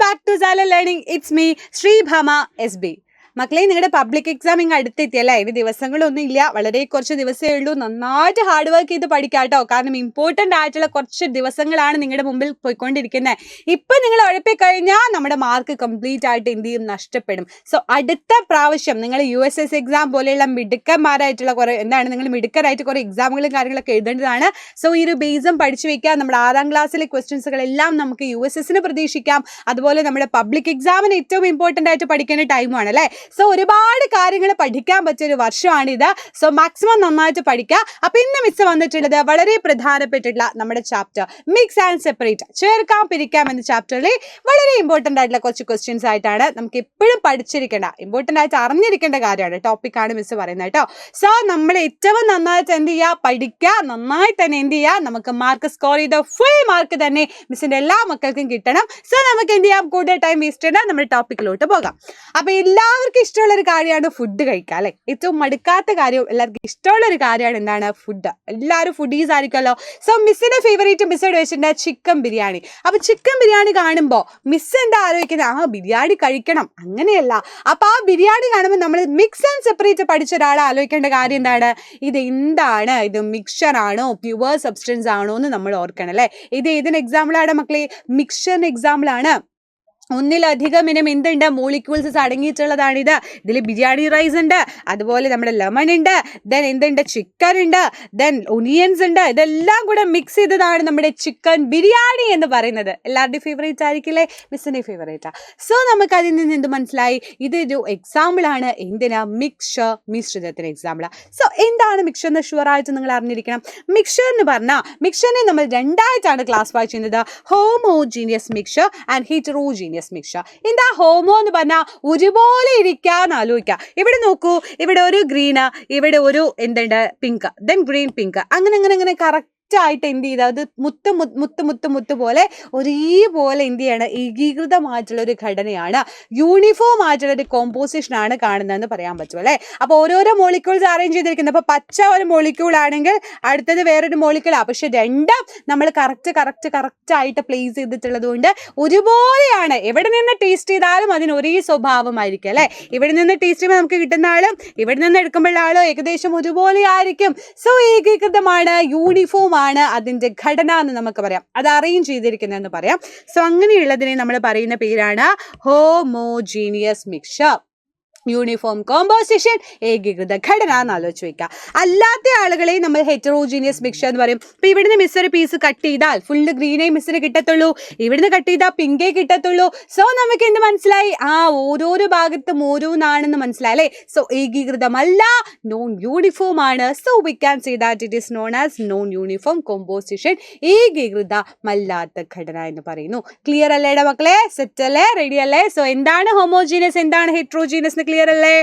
back to Zala Learning. It's me, Sri Bhama SB. മക്കളെ നിങ്ങളുടെ public exam ഇങ്ങ് അടുത്തെത്തിയല്ലേ? ഇനി ദിവസങ്ങളൊന്നും ഇല്ല, വളരെ കുറച്ച് ദിവസമേ ഉള്ളൂ. നന്നായിട്ട് ഹാർഡ് വർക്ക് ചെയ്ത് പഠിക്കാട്ടോ. കാരണം ഇമ്പോർട്ടൻ്റ് ആയിട്ടുള്ള കുറച്ച് ദിവസങ്ങളാണ് നിങ്ങളുടെ മുമ്പിൽ പോയിക്കൊണ്ടിരിക്കുന്നത്. ഇപ്പം നിങ്ങൾ ഉഴപ്പിക്കഴിഞ്ഞാൽ നമ്മുടെ മാർക്ക് കംപ്ലീറ്റ് ആയിട്ട് എന്ത് ചെയ്യും? നഷ്ടപ്പെടും. സോ അടുത്ത പ്രാവശ്യം നിങ്ങൾ USS എക്സാം പോലെയുള്ള മിടുക്കന്മാരായിട്ടുള്ള കുറേ നിങ്ങൾ മിടുക്കരായിട്ട് കുറേ എക്സാമുകളും കാര്യങ്ങളൊക്കെ എഴുതേണ്ടതാണ്. സോ ഈ ഒരു ബേസും പഠിച്ചു വെക്കാം. നമ്മുടെ 6ാം ക്ലാസ്സിലെ ക്വസ്റ്റ്യൻസുകളെല്ലാം നമുക്ക് USSന് പ്രതീക്ഷിക്കാം. അതുപോലെ നമ്മുടെ പബ്ലിക് എക്സാമിന് ഏറ്റവും ഇമ്പോർട്ടൻ്റ് ആയിട്ട് പഠിക്കേണ്ട ടൈമാണ് അല്ലേ? സോ ഒരുപാട് കാര്യങ്ങൾ പഠിക്കാൻ പറ്റിയൊരു വർഷമാണിത്. സോ മാക്സിമം നന്നായിട്ട് പഠിക്കുക. അപ്പം ഇന്ന് മിസ് വന്നിട്ടുള്ളത് വളരെ പ്രധാനപ്പെട്ടിട്ടുള്ള നമ്മുടെ ചാപ്റ്റർ മിക്സ് ആൻഡ് സെപ്പറേറ്റ്, ചേർക്കാം പിരിക്കാം എന്ന ചാപ്റ്ററിലെ വളരെ ഇമ്പോർട്ടൻ്റ് ആയിട്ടുള്ള കുറച്ച് ക്വസ്റ്റ്യൻസ് ആയിട്ടാണ് നമുക്ക് എപ്പോഴും പഠിച്ചിരിക്കേണ്ട, ഇമ്പോർട്ടൻ്റ് ആയിട്ട് അറിഞ്ഞിരിക്കേണ്ട കാര്യമാണ്, ടോപ്പിക്കാണ് മിസ് പറയുന്നത് കേട്ടോ. സോ നമ്മൾ ഏറ്റവും നന്നായിട്ട് എന്ത് ചെയ്യുക? പഠിക്കുക. നന്നായി തന്നെ എന്ത് ചെയ്യുക? നമുക്ക് മാർക്ക് സ്കോർ ചെയ്ത ഫുൾ മാർക്ക് തന്നെ മിസ്സിൻ്റെ എല്ലാ മക്കൾക്കും കിട്ടണം. സോ നമുക്ക് എന്ത് ചെയ്യാം? കൂടുതൽ ടൈം വേസ്റ്റ് ചെയ്യണം, നമ്മുടെ ടോപ്പിക്കിലോട്ട് പോകാം. അപ്പോൾ എല്ലാവർക്കും ഇഷ്ടമുള്ള ഒരു കാര്യമാണ് ഫുഡ് കഴിക്കുക അല്ലെ? ഏറ്റവും മടുക്കാത്ത കാര്യവും എല്ലാവർക്കും ഇഷ്ടമുള്ള ഒരു കാര്യമാണ് എന്താണ്? ഫുഡ്. എല്ലാവരും ഫുഡീസ് ആയിരിക്കുമല്ലോ. സോ മിസ്സിന്റെ ഫേവറേറ്റ് മിസ്സോട് വെച്ചിട്ടുണ്ട് ചിക്കൻ ബിരിയാണി. അപ്പൊ ചിക്കൻ ബിരിയാണി കാണുമ്പോൾ മിസ് എന്താ ആലോചിക്കുന്നത്? ബിരിയാണി കഴിക്കണം, അങ്ങനെയല്ല. അപ്പൊ ആ ബിരിയാണി കാണുമ്പോൾ നമ്മൾ മിക്സ് ആൻഡ് സെപ്പറേറ്റ് പഠിച്ച ഒരാളെ ആലോചിക്കേണ്ട കാര്യം എന്താണ്? ഇത് എന്താണ്? ഇത് മിക്സ്ചർ ആണോ പ്യുവർ സബ്സ്റ്റൻസ് ആണോ എന്ന് നമ്മൾ ഓർക്കണം അല്ലെ? ഇത് ഏതിന് എക്സാമ്പിളാണ് മക്കളെ? മിക്സ്ചറിന് എക്സാമ്പിളാണ്. ഒന്നിലധികം ഇനം എന്തുണ്ട്? മോളിക്യൂൾസ് അടങ്ങിയിട്ടുള്ളതാണിത്. ഇതിൽ ബിരിയാണി റൈസ് ഉണ്ട്, അതുപോലെ നമ്മുടെ ലെമൺ ഉണ്ട്, ദെൻ എന്തുണ്ട്? ചിക്കൻ ഉണ്ട്, ദെൻ ഒനിയൻസ് ഉണ്ട്. ഇതെല്ലാം കൂടെ മിക്സ് ചെയ്തതാണ് നമ്മുടെ ചിക്കൻ ബിരിയാണി എന്ന് പറയുന്നത്. എല്ലാവരുടെയും ഫേവറേറ്റ് ആയിരിക്കില്ലേ? മിസ്സിൻ്റെ ഫേവറേറ്റാ. സോ നമുക്ക് അതിൽ നിന്ന് എന്ത് മനസ്സിലായി? ഇതൊരു എക്സാമ്പിളാണ്. എന്തിനാ? മിക്സ്ചർ, മിശ്രിതത്തിന് എക്സാമ്പിളാണ്. സോ എന്താണ് മിക്സ്ചർ എന്ന് ഷുവറായിട്ട് നിങ്ങൾ അറിഞ്ഞിരിക്കണം. മിക്സ്ചർ എന്ന് പറഞ്ഞാൽ മിക്സ്ചറിനെ നമ്മൾ രണ്ടായിട്ടാണ് ക്ലാസിഫൈ ചെയ്യുന്നത്: homogeneous mixture and heterogeneous mixture. എന്താ ഹോമോ എന്ന് പറഞ്ഞാൽ? ഒരുപോലെ ഇരിക്കാൻ ആലോചിക്കുക. ഇവിടെ നോക്കൂ, ഇവിടെ ഒരു ഗ്രീന്, ഇവിടെ ഒരു എന്തുണ്ട്? പിങ്ക്, ദെൻ ഗ്രീൻ പിങ്ക്, അങ്ങനെ അങ്ങനെ അങ്ങനെ കറക്റ്റ് ആയിട്ട് എന്ത് ചെയ്താൽ അത് മുത്ത് മുത്ത് മുത്ത് മുത്ത് പോലെ ഒരേപോലെ എന്ത് ചെയ്യണം? ഏകീകൃതമായിട്ടുള്ള ഒരു ഘടനയാണ്, യൂണിഫോം ആയിട്ടുള്ള ഒരു കോമ്പോസിഷൻ ആണ് കാണുന്നതെന്ന് പറയാൻ പറ്റും അല്ലേ? അപ്പോൾ ഓരോരോ മോളിക്യൂൾസ് അറേഞ്ച് ചെയ്തിരിക്കുന്നത്. അപ്പോൾ പച്ച ഒരു മോളിക്യൂൾ ആണെങ്കിൽ അടുത്തത് വേറൊരു മോളിക്യൂളാണ്, പക്ഷെ രണ്ടും നമ്മൾ കറക്റ്റ് ആയിട്ട് പ്ലേസ് ചെയ്തിട്ടുള്ളത് കൊണ്ട് ഒരുപോലെയാണ്. എവിടെ നിന്ന് ടേസ്റ്റ് ചെയ്താലും അതിന് ഒരേ സ്വഭാവമായിരിക്കും അല്ലേ? ഇവിടെ നിന്ന് ടേസ്റ്റ് ചെയ്യുമ്പോൾ നമുക്ക് കിട്ടുന്ന ആളും ഇവിടെ നിന്ന് എടുക്കുമ്പോഴുള്ള ആളും ഏകദേശം ഒരുപോലെ ആയിരിക്കും. സോ ഏകീകൃതമാണ്, യൂണിഫോം ആണ് അതിന്റെ ഘടന എന്ന് നമുക്ക് പറയാം. അത് അറേഞ്ച് ചെയ്തിരിക്കുന്നതെന്ന് പറയാം. സോ അങ്ങനെയുള്ളതിനെ നമ്മൾ പറയുന്ന പേരാണ് ഹോമോജീനിയസ് മിക്സ്ചർ. യൂണിഫോം കോമ്പോസിഷൻ, ഏകീകൃത ഘടന എന്ന് ആലോചിച്ച് വയ്ക്കുക. അല്ലാത്ത ആളുകളെ നമ്മൾ ഹെറ്ററോജീനിയസ് മിക്സ്ചർ എന്ന് പറയും. ഇപ്പം ഇവിടുന്ന് മിസ് ഒരു പീസ് കട്ട് ചെയ്താൽ ഫുള്ള് ഗ്രീനേ മിസ്സിന് കിട്ടത്തുള്ളൂ, ഇവിടുന്ന് കട്ട് ചെയ്താൽ പിങ്കേ കിട്ടത്തുള്ളൂ. സോ നമുക്ക് എന്ത് മനസ്സിലായി? ഓരോരോ ഭാഗത്തും ഓരോന്നാണെന്ന് മനസ്സിലായി അല്ലേ? സോ ഏകീകൃതമല്ല, നോൺ യൂണിഫോം ആണ്. So we can say that it is non as non uniform composition, ഏകീകൃതമല്ലാത്ത ഘടന എന്ന് പറയുന്നു. ക്ലിയർ അല്ലേടാ മക്കളെ? സെറ്റ് അല്ലേ? റെഡി അല്ലേ? സോ എന്താണ് ഹോമോജീനിയസ്, എന്താണ് ഹെറ്ററോജീനിയസ്? ക്ലിയർ അല്ലേ?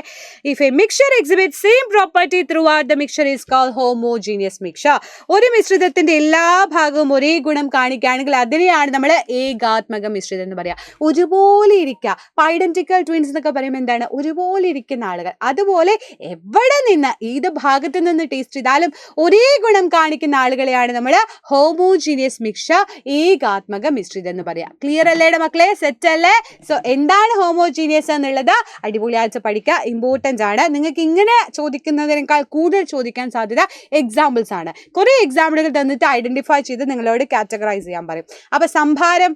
If a mixture exhibits same property throughout the mixture is called homogeneous mixture. ഒരു മിശ്രിതത്തിന്റെ എല്ലാ ഭാഗവും ഒരേ ഗുണം കാണിക്കുകയാണെങ്കിൽ അതിനെയാണ് നമ്മൾ ഏകാത്മക മിശ്രിതം എന്ന് പറയാം. ഒരുപോലെ ഇരിക്കുക. ഐഡന്റിക്കൽ ട്വിൻസ് എന്നൊക്കെ പറയുമ്പോൾ എന്താണ്? ഒരുപോലെ ഇരിക്കുന്ന ആളുകൾ. അതുപോലെ എവിടെ നിന്ന് ഏത് ഭാഗത്ത് നിന്ന് ടേസ്റ്റ് ചെയ്താലും ഒരേ ഗുണം കാണിക്കുന്ന ആളുകളെയാണ് നമ്മൾ ഹോമോജീനിയസ് മിക്സ്ചർ, ഏകാത്മക മിശ്രിതം എന്ന് പറയാം. ക്ലിയർ അല്ലേടെ മക്കളെ? സെറ്റ് അല്ലേ? സോ എന്താണ് ഹോമോജീനിയസ് എന്നുള്ളത് അടിപൊളിയായിട്ട് പഠിക്കുക, ഇമ്പോർട്ടൻ്റ് ആണ്. നിങ്ങൾക്ക് ഇങ്ങനെ ചോദിക്കുന്നതിനേക്കാൾ കൂടുതൽ ചോദിക്കാൻ സാധ്യത എക്സാമ്പിൾസ് ആണ്. കുറേ എക്സാമ്പിളുകൾ തന്നിട്ട് ഐഡന്റിഫൈ ചെയ്ത് നിങ്ങളോട് കാറ്റഗറൈസ് ചെയ്യാൻ പറയും. അപ്പോൾ സംഭാരം,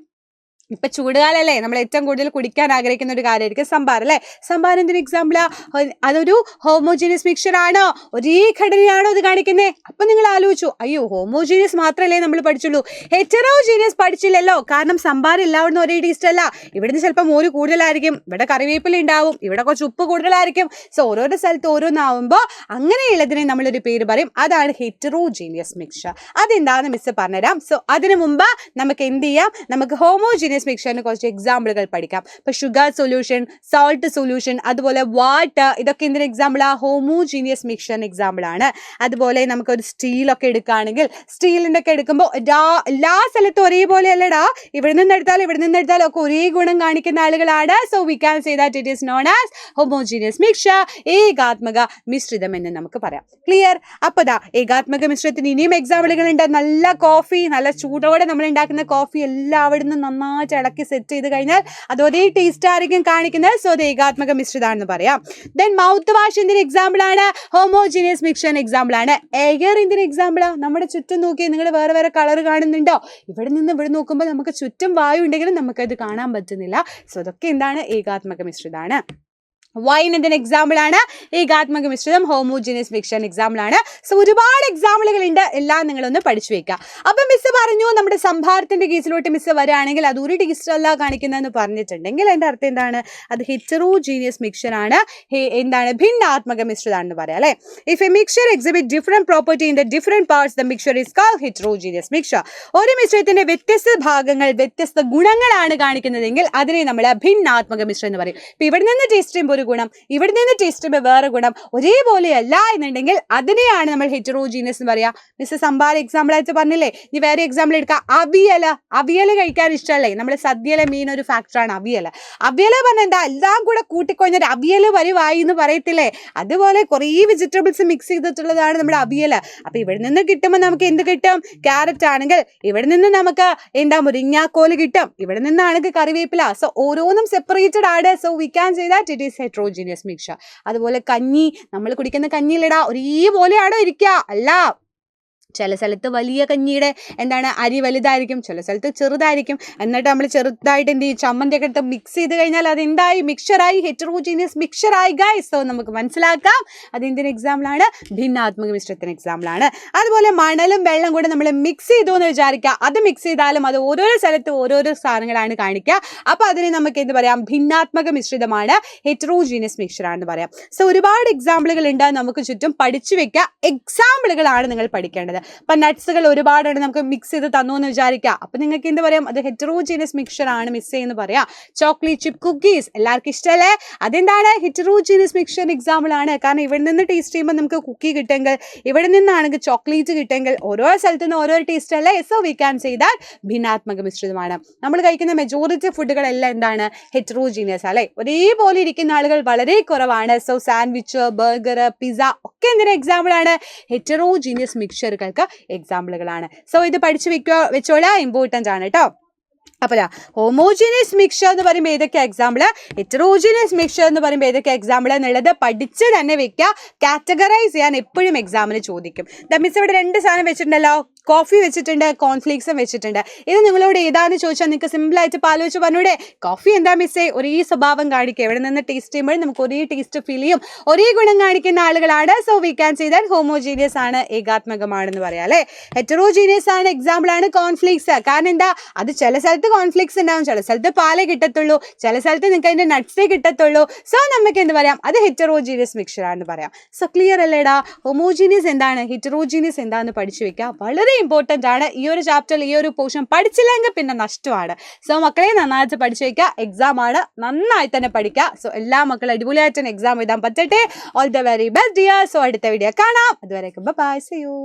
ഇപ്പം ചൂടുകാലല്ലേ, നമ്മൾ ഏറ്റവും കൂടുതൽ കുടിക്കാൻ ആഗ്രഹിക്കുന്ന ഒരു കാര്യമായിരിക്കും സംഭാരം അല്ലേ? സംഭാരം എന്തിന് എക്സാമ്പിളാ? അതൊരു ഹോമോജീനിയസ് മിക്സ്ചർ ആണോ? ഒരേ ഘടനയാണോ അത് കാണിക്കുന്നത്? അപ്പം നിങ്ങൾ ആലോചിച്ചു, അയ്യോ ഹോമോജീനിയസ് മാത്രമല്ലേ നമ്മൾ പഠിച്ചുള്ളൂ, ഹെറ്ററോജീനിയസ് പഠിച്ചില്ലല്ലോ. കാരണം സംഭാരം എല്ലാവരും ഒരേ ടേസ്റ്റ് അല്ല. ഇവിടുന്ന് ചിലപ്പോൾ മോര് കൂടുതലായിരിക്കും, ഇവിടെ കറിവേപ്പില ഉണ്ടാവും, ഇവിടെ കുറച്ച് ഉപ്പ് കൂടുതലായിരിക്കും. സോ ഓരോരോ സ്ഥലത്ത് ഓരോന്നാവുമ്പോൾ അങ്ങനെയുള്ളതിനെ നമ്മളൊരു പേര് പറയും, അതാണ് ഹെറ്ററോജീനിയസ് മിക്സ്ചർ. അതെന്താണെന്ന് മിസ് പറഞ്ഞുതരാം. സോ അതിനു മുമ്പ് നമുക്ക് എന്ത് ചെയ്യാം? നമുക്ക് ഹോമോജീനിയസ് മിക്സ്ചറിന് കുറച്ച് എക്സാമ്പിളുകൾ പഠിക്കാം. ഇപ്പൊ ഷുഗർ സൊല്യൂഷൻ, സോൾട്ട് സൊല്യൂഷൻ, അതുപോലെ വാട്ടർ, ഇതൊക്കെ എന്തിന് എക്സാമ്പിളാ? ഹോമോജീനിയസ് മിക്സ്ചറിന് എക്സാമ്പിൾ ആണ്. അതുപോലെ നമുക്കൊരു സ്റ്റീലൊക്കെ എടുക്കുകയാണെങ്കിൽ സ്റ്റീലിൻ്റെ ഒക്കെ എടുക്കുമ്പോൾ എല്ലാ സ്ഥലത്തും ഒരേപോലെ അല്ലടാ, ഇവിടെ നിന്ന് എടുത്താലും ഒക്കെ ഒരേ ഗുണം കാണിക്കുന്ന ആളുകളാണ്. So we can say that it is non as homogeneous mixture, ഏകാത്മക മിശ്രിതം എന്ന് നമുക്ക് പറയാം. ക്ലിയർ? അപ്പോൾ ഏകാത്മക മിശ്രിതത്തിന് ഇനിയും എക്സാമ്പിളുകൾ ഉണ്ട്. നല്ല കോഫി, നല്ല ചൂടോടെ നമ്മൾ ഉണ്ടാക്കുന്ന കോഫി എല്ലാവരും നന്നായി നന്നായിട്ട് ഇളക്കി സെറ്റ് ചെയ്ത് കഴിഞ്ഞാൽ അത് ഒരേ ടേസ്റ്റ് ആയിരിക്കും കാണിക്കുന്നത്. സോ അത് ഏകാത്മക മിശ്രിതമാണെന്ന് പറയാം. ദെൻ മൗത്ത് വാഷ് എന്തിന് എക്സാമ്പിൾ ആണ്? ഹോമോജീനിയസ് മിക്സ്ചറിന് എക്സാമ്പിൾ ആണ്. എയർ എന്തിന് എക്സാമ്പിൾ ആണ്? നമ്മുടെ ചുറ്റും നോക്കി നിങ്ങൾ വേറെ വേറെ കളർ കാണുന്നുണ്ടോ? ഇവിടെ നിന്ന് ഇവിടെ നോക്കുമ്പോൾ നമുക്ക് ചുറ്റും വായു ഉണ്ടെങ്കിലും നമുക്കത് കാണാൻ പറ്റുന്നില്ല. സോ അതൊക്കെ എന്താണ്? ഏകാത്മക മിശ്രിതമാണ്. വൈൻ എന്തിന് എക്സാമ്പിൾ ആണ്? ഏകാത്മക മിശ്രിതം ഹോമോജീനിയസ് മിക്സ്ചറിന് എക്സാമ്പിൾ ആണ്. സോ ഒരുപാട് എക്സാമ്പിളുകൾ ഉണ്ട്, എല്ലാം നിങ്ങളൊന്ന് പഠിച്ചു വെക്കുക. അപ്പം മിസ് പറഞ്ഞു നമ്മുടെ സംഭാരത്തിന്റെ കേസിലോട്ട് മിസ് വരികയാണെങ്കിൽ അത് ഒരു ടേസ്റ്റ് അല്ല കാണിക്കുന്നതെന്ന് പറഞ്ഞിട്ടുണ്ടെങ്കിൽ അതിന്റെ അർത്ഥം എന്താണ്? അത് ഹെറ്ററോജീനിയസ് മിക്സ്ചർ ആണ്, എന്താണ്? ഭിന്നാത്മക മിശ്രിതമാണെന്ന് പറയാം അല്ലെ. If a mixture exhibit different property in the different parts the mixture is called heterogeneous mixture. ഒരു മിശ്രിതത്തിന്റെ വ്യത്യസ്ത ഭാഗങ്ങൾ വ്യത്യസ്ത ഗുണങ്ങളാണ് കാണിക്കുന്നതെങ്കിൽ അതിനെ നമ്മൾ ഭിന്നാത്മക മിശ്രം എന്ന് പറയും. ഇപ്പൊ ഇവിടെ നിന്ന് ടേസ്റ്റ് ചെയ്യുമ്പോൾ ഗുണം, ഇവിടെ നിന്ന് ടേസ്റ്റ് ചെയ്യുമ്പോൾ വേറെ ഗുണം, ഒരേപോലെയല്ല എന്നുണ്ടെങ്കിൽ അതിനെയാണ് നമ്മൾ ഹെറ്ററോജീനിയസ് എന്ന് പറയാം. മിസ് സംഭാര എക്സാമ്പിൾ ആയിട്ട് പറഞ്ഞില്ലേ. ഇനി വേറെ എക്സാമ്പിൾ എടുക്കാം. അവിയൽ കഴിക്കാൻ ഇഷ്ടമല്ലേ? നമ്മുടെ സദ്യയിലെ മെയിൻ ഒരു ഫാക്ടറാണ് അവിയൽ. അവിയൽ പറഞ്ഞാൽ എന്താ? എല്ലാം കൂടെ കൂട്ടിക്കൊഞ്ഞൊരു അവിയൽ വരുവായി എന്ന് പറയത്തില്ലേ? അതുപോലെ കുറേ വെജിറ്റബിൾസ് മിക്സ് ചെയ്തിട്ടുള്ളതാണ് നമ്മുടെ അവിയൽ. അപ്പൊ ഇവിടെ നിന്ന് കിട്ടുമ്പോൾ നമുക്ക് എന്ത് കിട്ടും? ക്യാരറ്റ് ആണെങ്കിൽ ഇവിടെ നിന്ന് നമുക്ക് എന്താ? മുരിങ്ങാക്കോല് കിട്ടും. ഇവിടെ നിന്നാണെങ്കിൽ കറിവേപ്പില. സോ ഓരോന്നും സെപ്പറേറ്റഡ് ആണ്. So we can say that it is heterogeneous mixture. അതുപോലെ കഞ്ഞി, നമ്മൾ കുടിക്കുന്ന കഞ്ഞിയിലിടാ ഒരേപോലെയാണോ ഇരിക്കുക? അല്ല. ചില സ്ഥലത്ത് വലിയ കഞ്ഞിയുടെ എന്താണ് അരി വലുതായിരിക്കും, ചില സ്ഥലത്ത് ചെറുതായിരിക്കും. എന്നിട്ട് നമ്മൾ ചെറുതായിട്ട് എന്ത് ചെയ്യും? ചമ്മന്തിയൊക്കെ എടുത്ത് മിക്സ് ചെയ്ത് കഴിഞ്ഞാൽ അത് എന്തായി? മിക്സ്ചറായി, ഹെറ്ററോജീനിയസ് മിക്സ്ചറായി ഗൈസ്. സോ നമുക്ക് മനസ്സിലാക്കാം അതെന്തിന് എക്സാമ്പിൾ ആണ്? ഭിന്നാത്മക മിശ്രിതത്തിന് എക്സാമ്പിൾ ആണ്. അതുപോലെ മണലും വെള്ളം കൂടെ നമ്മൾ മിക്സ് ചെയ്തു എന്ന് വിചാരിക്കുക. അത് മിക്സ് ചെയ്താലും അത് ഓരോരോ സ്ഥലത്ത് ഓരോരോ സാധനങ്ങളാണ് കാണിക്കുക. അപ്പൊ അതിനെ നമുക്ക് എന്ത് പറയാം? ഭിന്നാത്മക മിശ്രിതമാണ്, ഹെറ്ററോജീനിയസ് മിക്സ്ചർ ആണെന്ന് പറയാം. സോ ഒരുപാട് എക്സാമ്പിളുകൾ ഉണ്ട്, നമുക്ക് ചുറ്റും പഠിച്ചു വെക്കുക. എക്സാമ്പിളുകളാണ് നിങ്ങൾ പഠിക്കേണ്ടത്. അപ്പൊ നട്ട്സുകൾ ഒരുപാടാണ് നമുക്ക് മിക്സ് ചെയ്ത് തന്നു എന്ന് വിചാരിക്കുക. അപ്പൊ നിങ്ങൾക്ക് എന്ത് പറയാം? അത് ഹെറ്ററോജീനിയസ് മിക്സ്ചർ ആണ് മിസ് ചെയ്യുന്ന പറയാം. ചോക്ലേറ്റ് ചിപ്പ് കുക്കീസ് എല്ലാവർക്കും ഇഷ്ടമല്ലേ? അതെന്താണ്? ഹെറ്ററോജീനിയസ് മിക്സ്ചർ എക്സാമ്പിൾ ആണ്. കാരണം ഇവിടെ നിന്ന് ടേസ്റ്റ് ചെയ്യുമ്പോൾ നമുക്ക് കുക്കി കിട്ടുമെങ്കിൽ, ഇവിടെ നിന്നാണെങ്കിൽ ചോക്ലേറ്റ് കിട്ടുമെങ്കിൽ, ഓരോ സ്ഥലത്തു നിന്ന് ഓരോ ടേസ്റ്റ് അല്ലേ? So we can say that ഭിന്നാത്മക മിശ്രിതമാണ്. നമ്മൾ കഴിക്കുന്ന മെജോറിറ്റി ഫുഡുകളെല്ലാം എന്താണ്? ഹെറ്ററോജീനിയസ് അല്ലെ? ഒരേപോലെ ഇരിക്കുന്ന ആളുകൾ വളരെ കുറവാണ്. സോ സാൻഡ്വിച്ച്, ബർഗർ, പിസ്സ ഒക്കെ എന്തിന് എക്സാമ്പിൾ ആണ്? ഹെറ്ററോജീനിയസ് മിക്സ്ചറുകൾക്ക് എക്സാമ്പിളുകളാണ്. സോ ഇത് പഠിച്ചു വെച്ചോളാം, ഇമ്പോർട്ടൻ്റ് ആണ് കേട്ടോ. അപ്പോൾ ഹോമോജീനിയസ് മിക്സ്ചർ എന്ന് പറയുമ്പോൾ ഏതൊക്കെ എക്സാമ്പിൾ, ഹെറ്ററോജീനിയസ് മിക്സ്ചർ എന്ന് പറയുമ്പോൾ ഏതൊക്കെ എക്സാമ്പിൾ എന്നുള്ളത് പഠിച്ച് തന്നെ വെക്കുക. കാറ്റഗറൈസ് ചെയ്യാൻ എപ്പോഴും എക്സാമിന് ചോദിക്കും. മിസ് ഇവിടെ 2 സാധനം വെച്ചിട്ടുണ്ടല്ലോ, കോഫി വെച്ചിട്ടുണ്ട്, കോൺഫ്ലേക്സും വെച്ചിട്ടുണ്ട്. ഇത് നിങ്ങളോട് ഏതാണെന്ന് ചോദിച്ചാൽ നിങ്ങൾക്ക് സിമ്പിളായിട്ട് ആലോചിച്ച് പറഞ്ഞൂടെ? കോഫി എന്താ മിസ്സേ? ഒരേ സ്വഭാവം കാണിക്കുക. ഇവിടെ നിന്ന് ടേസ്റ്റ് ചെയ്യുമ്പോൾ നമുക്ക് ഒരേ ടേസ്റ്റ് ഫീൽ ചെയ്യും, ഒരേ ഗുണം കാണിക്കുന്ന ആളുകളാണ്. So we can say that homogeneous ആണ്, ഏകാത്മകമാണെന്ന് പറയാം അല്ലേ. ഹെറ്ററോജീനിയസ് ആണ് എക്സാമ്പിൾ ആണ് കോൺഫ്ലേക്സ്. കാരണം എന്താ? അത് ചില സ്ഥലത്ത് കോൺഫ്ലേക്സ് ഉണ്ടാവും, ചില സ്ഥലത്ത് പാലേ കിട്ടത്തുള്ളൂ, ചില സ്ഥലത്ത് നിങ്ങൾക്ക് അതിന്റെ നട്ട്സേ കിട്ടത്തുള്ളൂ. സോ നമുക്ക് എന്ത് പറയാം? അത് ഹെറ്ററോജീനിയസ് മിക്സ്ചർ ആണെന്ന് പറയാം. സോ ക്ലിയർ അല്ലേടാ? ഹോമോജീനിയസ് എന്താണ്, ഹെറ്ററോജീനിയസ് എന്താണെന്ന് പഠിച്ചു വെക്കുക. വളരെ ഇമ്പോർട്ടൻ്റ് ആണ്. ഈ ഒരു ചാപ്റ്ററിൽ ഈ ഒരു പോർഷൻ പഠിച്ചില്ലെങ്കിൽ പിന്നെ നഷ്ടമാണ്. സോ മക്കളെ നന്നായിട്ട് പഠിച്ചു വയ്ക്കുക. എക്സാം ആണ്, നന്നായി തന്നെ പഠിക്കുക. സോ എല്ലാ മക്കളും അടിപൊളിയായിട്ട് എക്സാം എഴുതാൻ പറ്റട്ടെ. All the very best dear. So അടുത്ത വീഡിയോ കാണാം. അതുവരേക്കും ബൈ, സീ യു.